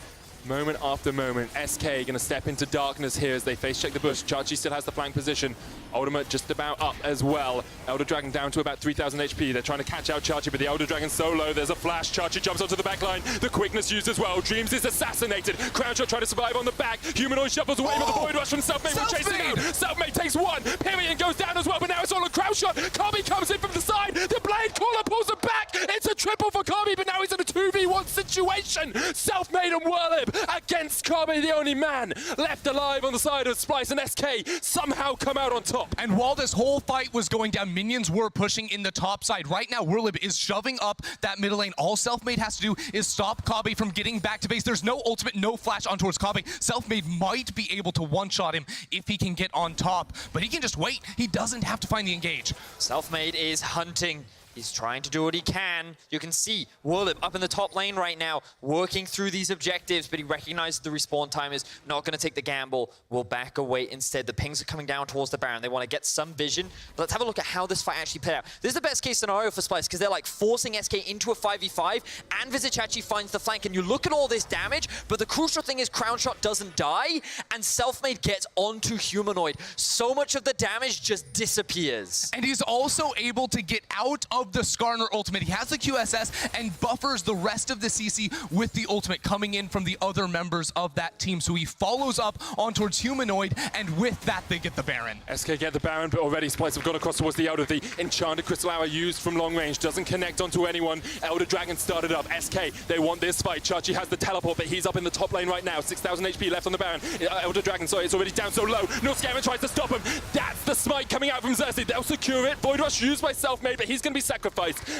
moment after moment. SK gonna step into darkness here as they face check the bush. Xerxe still has the flank position. Ultimate just about up as well. Elder Dragon down to about 3,000 HP. They're trying to catch out Xerxe, but the Elder Dragon so low. There's a flash. Xerxe jumps onto the back line. The quickness used as well. Dreams is assassinated. Crownshot trying to survive on the back. Humanoid shuffles away, but the Void Rush from Selfmade will chase him out. Selfmade takes one. Pirean goes down as well, but now it's all on Crownshot. Kobbe comes in from the side. The Blade Caller pulls him back. It's a triple for Kobbe, but now he's in a 2v1 situation. Selfmade and Werlyb against Kobbe, the only man left alive on the side of Splyce, and SK somehow come out on top. And while this whole fight was going down, minions were pushing in the top side. Right now, Werlyb is shoving up that middle lane. All Selfmade has to do is stop Kobbe from getting back to base. There's no ultimate, no flash on towards Kobbe. Selfmade might be able to one-shot him if he can get on top, but he can just wait. He doesn't have to find the engage. Selfmade is hunting. He's trying to do what he can. You can see Werlyb up in the top lane right now, working through these objectives, but he recognizes the respawn time is not going to take the gamble. Will back away instead. The pings are coming down towards the Baron. They want to get some vision. But let's have a look at how this fight actually played out. This is the best case scenario for Splyce, because they're like forcing SK into a 5v5, and Vizicsacsi finds the flank, and you look at all this damage, but the crucial thing is Crownshot doesn't die, and Selfmade gets onto Humanoid. So much of the damage just disappears. And he's also able to get out of the Skarner ultimate. He has the QSS and buffers the rest of the CC with the ultimate coming in from the other members of that team. So he follows up on towards Humanoid, and with that, they get the Baron. SK get the Baron, but already Splyce have gone across towards the Elder. The Enchanted Crystal Hour used from long range doesn't connect onto anyone. Elder Dragon started up. SK, they want this fight. Xerxe has the teleport, but he's up in the top lane right now. 6,000 HP left on the Baron. Elder Dragon, sorry, it's already down so low. Norskeren tries to stop him. That's the smite coming out from Xerxe. They'll secure it. Void Rush used by Selfmade, but he's going to be sacrificed.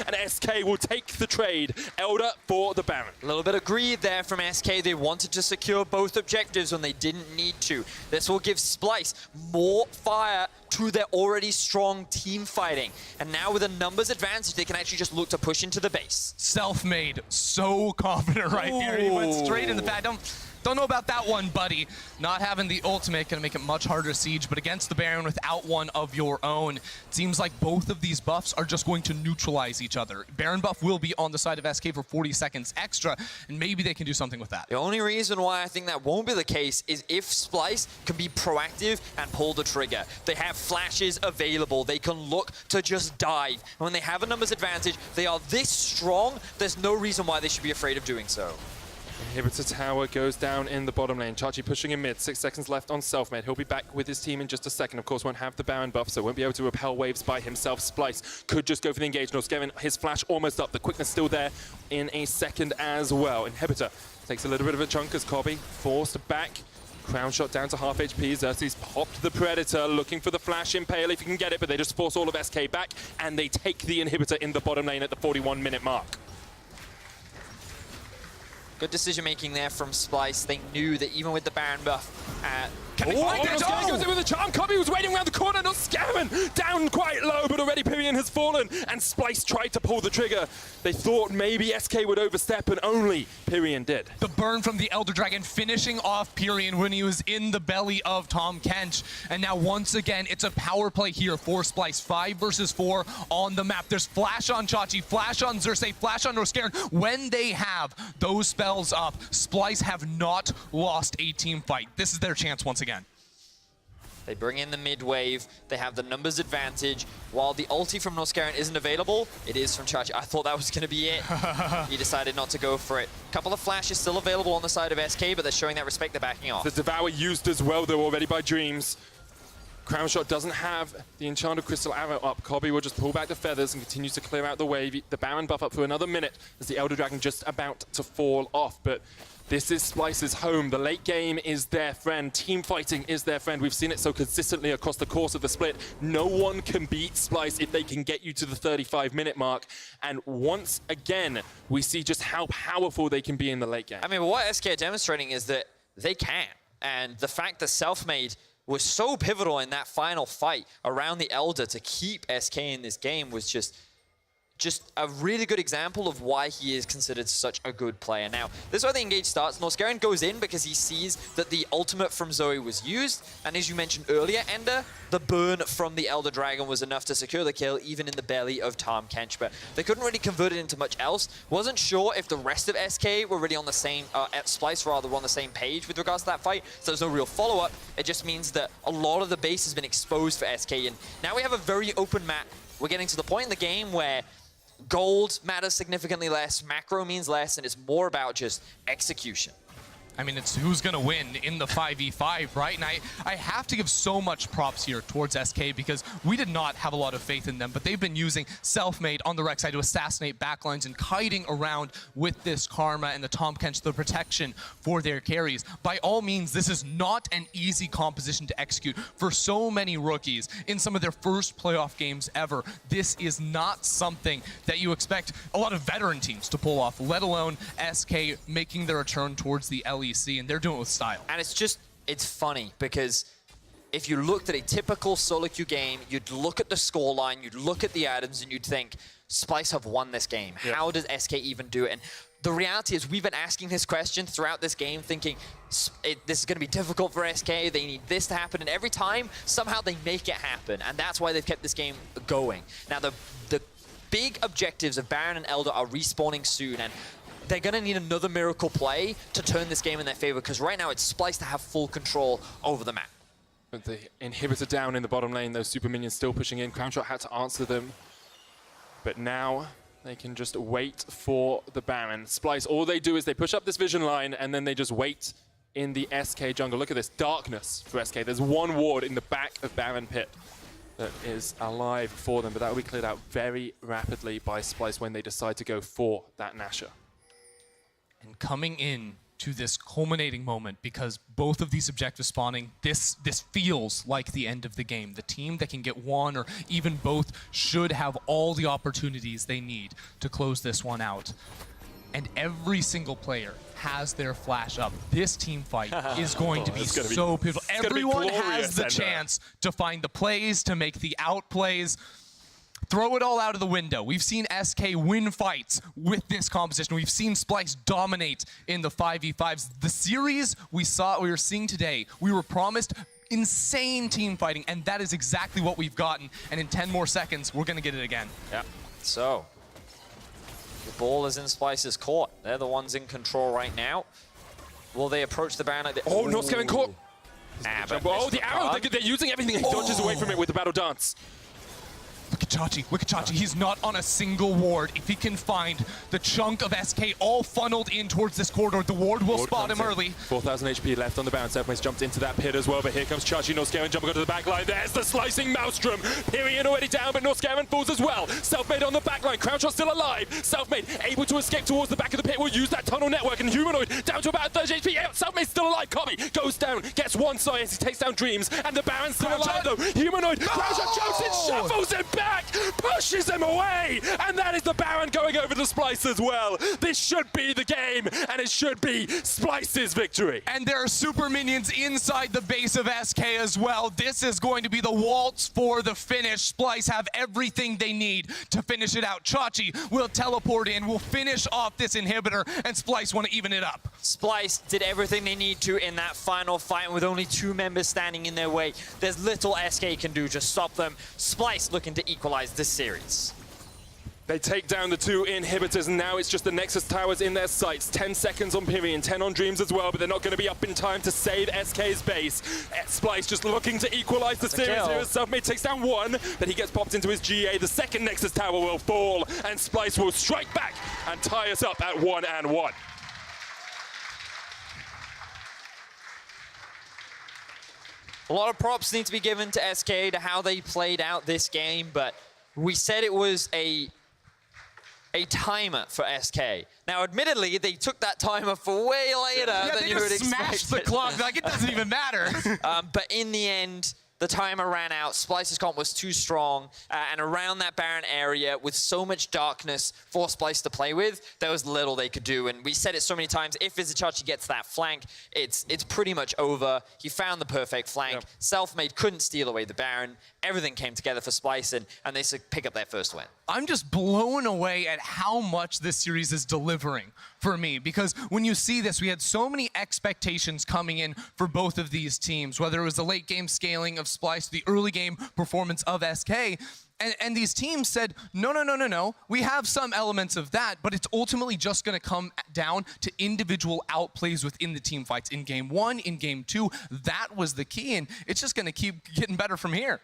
And SK will take the trade. Elder for the Baron. A little bit of greed there from SK. They wanted to secure both objectives when they didn't need to. This will give Splyce more fire to their already strong team fighting. And now with a numbers advantage, they can actually just look to push into the base. Selfmade, so confident right here. He went straight in the pad. Don't know about that one, buddy. Not having the ultimate gonna make it much harder to siege, but against the Baron without one of your own, it seems like both of these buffs are just going to neutralize each other. Baron buff will be on the side of SK for 40 seconds extra, and maybe they can do something with that. The only reason why I think that won't be the case is if Splyce can be proactive and pull the trigger. They have flashes available. They can look to just dive. And when they have a numbers advantage, they are this strong, there's no reason why they should be afraid of doing so. Inhibitor tower goes down in the bottom lane. Xerxe pushing in mid. 6 seconds left on Selfmade. He'll be back with his team in just a second. Of course, won't have the Baron buff, so won't be able to repel waves by himself. Splyce could just go for the engage. Norskeren, his flash almost up. The quickness still there in a second as well. Inhibitor takes a little bit of a chunk as Kobbe forced back. Crownshot down to half HP. Xerxe's popped the Predator, looking for the flash impale if he can get it, but they just force all of SK back, and they take the Inhibitor in the bottom lane at the 41-minute mark. Good decision making there from Splyce. They knew that even with the Baron buff, Can they find it? Norskeren goes in with a charm. Kobbe was waiting around the corner. Norskeren down quite low, but already Pirean has fallen, and Splyce tried to pull the trigger. They thought maybe SK would overstep, and only Pirean did. The burn from the Elder Dragon finishing off Pirean when he was in the belly of Tahm Kench. And now once again, it's a power play here for Splyce. 5 versus 4 on the map. There's flash on Xerxe, flash on Xerxe, flash on Norskeren. When they have those spells up, Splyce have not lost a team fight. This is their chance once again. They bring in the mid wave. They have the numbers advantage. While the ulti from Norskeren isn't available, it is from Xerxe. I thought that was going to be it. He decided not to go for it. A couple of flashes still available on the side of SK, but they're showing that respect. They're backing off. The Devour used as well, though, already by Dreams. Crownshot doesn't have the Enchanted Crystal arrow up. Kobbe will just pull back the feathers and continue to clear out the wave. The Baron buff up for another minute as the Elder Dragon just about to fall off. But this is Splyce's home. The late game is their friend. Team fighting is their friend. We've seen it so consistently across the course of the split. No one can beat Splyce if they can get you to the 35-minute mark. And once again, we see just how powerful they can be in the late game. I mean, what SK are demonstrating is that they can. And the fact that Selfmade was so pivotal in that final fight around the Elder to keep SK in this game was just a really good example of why he is considered such a good player. Now, this is where the engage starts. Norskeren goes in because he sees that the ultimate from Zoe was used, and as you mentioned earlier, Ender, the burn from the Elder Dragon was enough to secure the kill, even in the belly of Tahm Kench, but they couldn't really convert it into much else. Wasn't sure if the rest of SK were really on the same, Splyce rather, were on the same page with regards to that fight, so there's no real follow-up. It just means that a lot of the base has been exposed for SK, and now we have a very open map. We're getting to the point in the game where gold matters significantly less, macro means less, and it's more about just execution. I mean, it's who's going to win in the 5v5, right? And I have to give so much props here towards SK because we did not have a lot of faith in them, but they've been using Selfmade on the Rek'Sai to assassinate backlines and kiting around with this Karma and the Tahm Kench, the protection for their carries. By all means, this is not an easy composition to execute for so many rookies in some of their first playoff games ever. This is not something that you expect a lot of veteran teams to pull off, let alone SK making their return towards the LEC. And they're doing it with style. And it's funny because if you looked at a typical solo queue game, you'd look at the scoreline, you'd look at the items, and you'd think, Splyce have won this game. Yeah. How does SK even do it? And the reality is we've been asking this question throughout this game, thinking this is going to be difficult for SK, they need this to happen, and every time, somehow they make it happen, and that's why they've kept this game going. Now, the big objectives of Baron and Elder are respawning soon, and they're going to need another miracle play to turn this game in their favor, because right now it's Splyce to have full control over the map. But the inhibitor down in the bottom lane, those super minions still pushing in. Crownshot had to answer them. But now they can just wait for the Baron. Splyce, all they do is they push up this vision line, and then they just wait in the SK jungle. Look at this darkness for SK. There's one ward in the back of Baron Pit that is alive for them, but that will be cleared out very rapidly by Splyce when they decide to go for that Nasher. And coming in to this culminating moment, because both of these objectives spawning, this feels like the end of the game. The team that can get one or even both should have all the opportunities they need to close this one out. And every single player has their flash up. This team fight is going to be so pivotal. Everyone has the chance to find the plays, to make the outplays. Throw it all out of the window. We've seen SK win fights with this composition. We've seen Splyce dominate in the 5v5s. The series we were seeing today, we were promised insane team fighting, and that is exactly what we've gotten. And in 10 more seconds, we're going to get it again. Yeah. So, the ball is in Splyce's court. They're the ones in control right now. Will they approach the Baron like this? Oh, Norskeren caught. Oh, the arrow. They're using everything. He dodges away from it with the battle dance. Wikichachi, he's not on a single ward. If he can find the chunk of SK all funneled in towards this corridor, the ward will spot him early. 4,000 HP left on the Baron. Selfmade's jumped into that pit as well, but here comes Chachi. Norskeren jumping onto the back line. There's the slicing Maelstrom. Pirean already down, but Norskeren falls as well. Selfmade on the back line. Crownshot still alive. Selfmade able to escape towards the back of the pit. Will use that tunnel network, and Humanoid down to about 30 HP. Selfmade's still alive. Kobbe goes down, gets one side as he takes down Dreams, and the Baron's still alive though. Humanoid, Crownshot jumps in, shuffles him back, pushes him away, and that is the Baron going over to Splyce as well. This should be the game, and it should be Splyce's victory. And there are super minions inside the base of SK as well. This is going to be the waltz for the finish. Splyce have everything they need to finish it out. Chachi will teleport in, will finish off this inhibitor, and Splyce want to even it up. Splyce did everything they need to in that final fight, and with only 2 members standing in their way, there's little SK can do to stop them. Splyce looking to equalize this series. They take down the 2 inhibitors, and now it's just the Nexus towers in their sights. 10 seconds on Pirean, 10 on Dreams as well, but they're not going to be up in time to save SK's base. Splyce just looking to equalize the series here as Selfmade takes down 1, but he gets popped into his GA. The second Nexus tower will fall, and Splyce will strike back and tie us up at 1-1. A lot of props need to be given to SK to how they played out this game, but we said it was a timer for SK. Now, admittedly, they took that timer for way later than you would expect. Smashed the clock. Like, it doesn't even matter. But in the end, the timer ran out. Splyce's comp was too strong, and around that Baron area, with so much darkness for Splyce to play with, there was little they could do. And we said it so many times, if Vizicsacsi gets that flank, it's pretty much over. He found the perfect flank. Yep. Selfmade couldn't steal away the Baron. Everything came together for Splyce, and they pick up their first win. I'm just blown away at how much this series is delivering for me, because when you see this, we had so many expectations coming in for both of these teams, whether it was the late game scaling of Splyce, the early game performance of SK, and these teams said, no, we have some elements of that, but it's ultimately just going to come down to individual outplays within the team fights. In game 1, in game 2, that was the key, and it's just going to keep getting better from here.